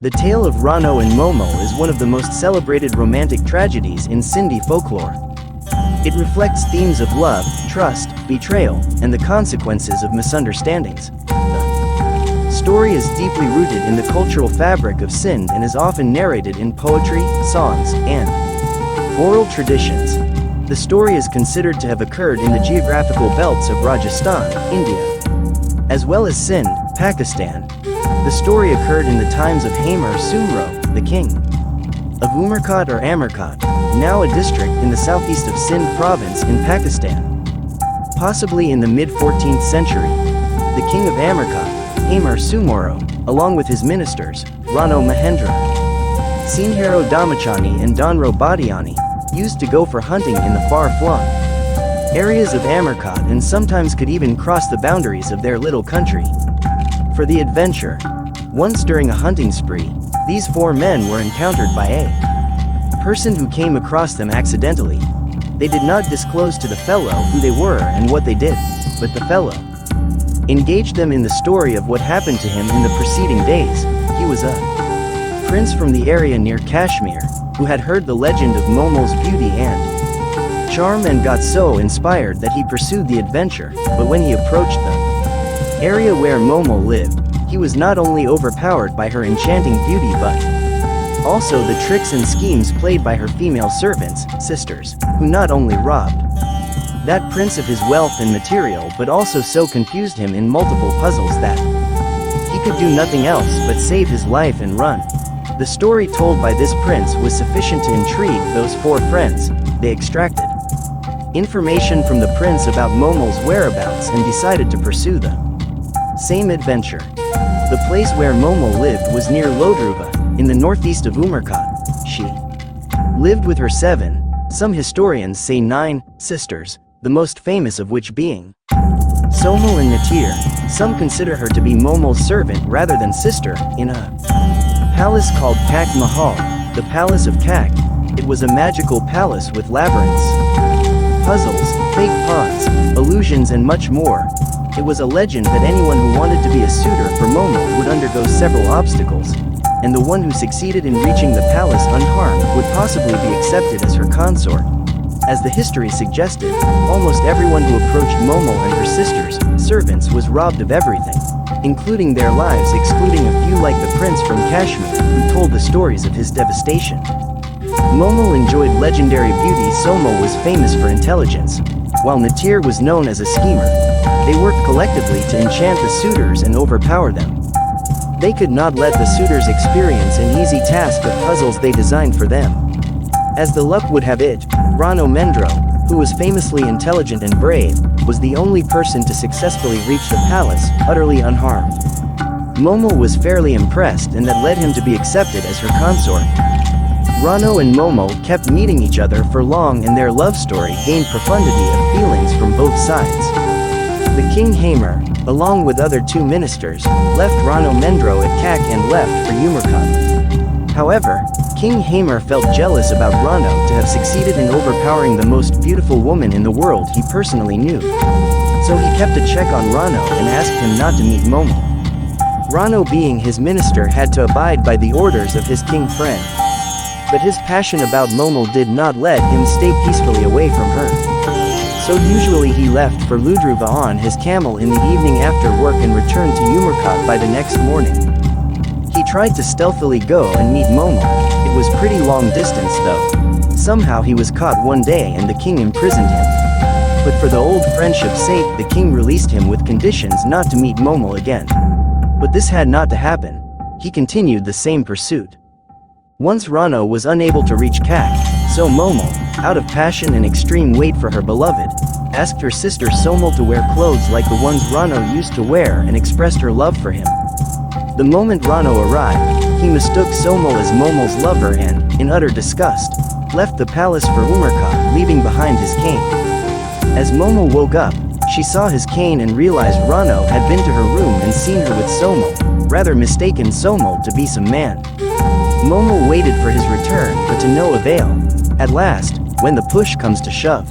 The tale of Rano and Momal is one of the most celebrated romantic tragedies in Sindhi folklore. It reflects themes of love, trust, betrayal, and the consequences of misunderstandings. The story is deeply rooted in the cultural fabric of Sindh and is often narrated in poetry, songs, and oral traditions. The story is considered to have occurred in the geographical belts of Rajasthan, India, as well as Sindh, Pakistan. The story occurred in the times of Hamer Sumro, the king of Umarkot or Amarkot, now a district in the southeast of Sindh province in Pakistan. Possibly in the mid-14th century, the king of Amarkot, Hamer Sumoro, along with his ministers, Rano Mahendra, Sinhero Damachani and Donro Badiani, used to go for hunting in the far-flung areas of Amarkot and sometimes could even cross the boundaries of their little country for the adventure. Once during a hunting spree, these four men were encountered by a person who came across them accidentally. They did not disclose to the fellow who they were and what they did, but the fellow engaged them in the story of what happened to him in the preceding days. He was a prince from the area near Kashmir, who had heard the legend of Momal's beauty and charm and got so inspired that he pursued the adventure. But when he approached the area where Momal lived, he was not only overpowered by her enchanting beauty but also the tricks and schemes played by her female servants, sisters, who not only robbed that prince of his wealth and material but also so confused him in multiple puzzles that he could do nothing else but save his life and run. The story told by this prince was sufficient to intrigue those four friends. They extracted information from the prince about Momal's whereabouts and decided to pursue the same adventure. The place where Momal lived was near Lodruva, in the northeast of Umarkot. She lived with her some historians say 9, sisters, the most famous of which being Somal and Natir. Some consider her to be Momal's servant rather than sister, in a palace called Kak Mahal, the Palace of Kak. It was a magical palace with labyrinths, puzzles, fake ponds, illusions and much more. It was a legend that anyone who wanted to be a suitor for Momal would undergo several obstacles, and the one who succeeded in reaching the palace unharmed would possibly be accepted as her consort. As the history suggested, almost everyone who approached Momal and her sisters, servants, was robbed of everything, including their lives, excluding a few like the prince from Kashmir, who told the stories of his devastation. Momal enjoyed legendary beauty. Somal was famous for intelligence, while Natir was known as a schemer. They worked collectively to enchant the suitors and overpower them. They could not let the suitors experience an easy task of puzzles they designed for them. As the luck would have it, Rano Mendro, who was famously intelligent and brave, was the only person to successfully reach the palace, utterly unharmed. Momal was fairly impressed, and that led him to be accepted as her consort. Rano and Momal kept meeting each other for long, and their love story gained profundity of feelings from both sides. The king Hamer, along with other 2 ministers, left Rano Mendro at Kak and left for Umarkot. However, King Hamer felt jealous about Rano to have succeeded in overpowering the most beautiful woman in the world he personally knew. So he kept a check on Rano and asked him not to meet Momal. Rano, being his minister, had to abide by the orders of his king friend. But his passion about Momal did not let him stay peacefully away from her. So usually he left for Ludruva on his camel in the evening after work and returned to Umarkot by the next morning. He tried to stealthily go and meet Momal. It was pretty long distance though. Somehow he was caught one day and the king imprisoned him. But for the old friendship's sake, the king released him with conditions not to meet Momal again. But this had not to happen. He continued the same pursuit. Once Rano was unable to reach Kak, so Momal, out of passion and extreme wait for her beloved, asked her sister Somal to wear clothes like the ones Rano used to wear and expressed her love for him. The moment Rano arrived, he mistook Somal as Momal's lover and, in utter disgust, left the palace for Umarkot, leaving behind his cane. As Momal woke up, she saw his cane and realized Rano had been to her room and seen her with Somal, rather mistaken Somal to be some man. Momal waited for his return, but to no avail. At last, when the push comes to shove,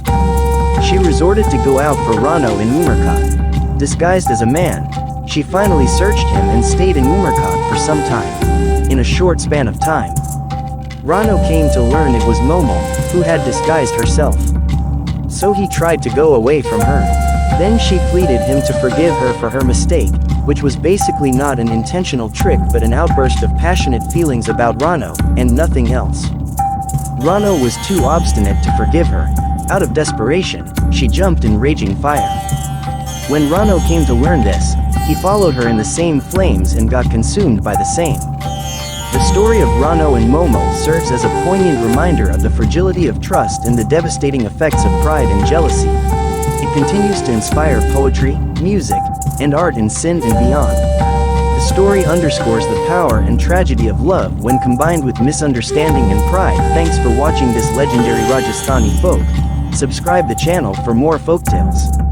she resorted to go out for Rano in Umarkot. Disguised as a man, she finally searched him and stayed in Umarkot for some time. in a short span of time. Rano came to learn it was Momal, who had disguised herself. So he tried to go away from her. Then she pleaded him to forgive her for her mistake, which was basically not an intentional trick but an outburst of passionate feelings about Rano, and nothing else. Rano was too obstinate to forgive her. Out of desperation, she jumped in raging fire. When Rano came to learn this, he followed her in the same flames and got consumed by the same. The story of Rano and Momal serves as a poignant reminder of the fragility of trust and the devastating effects of pride and jealousy. It continues to inspire poetry, music, and art in Sindh and beyond. The story underscores the power and tragedy of love when combined with misunderstanding and pride. Thanks for watching this legendary Rajasthani folk. Subscribe the channel for more folktales.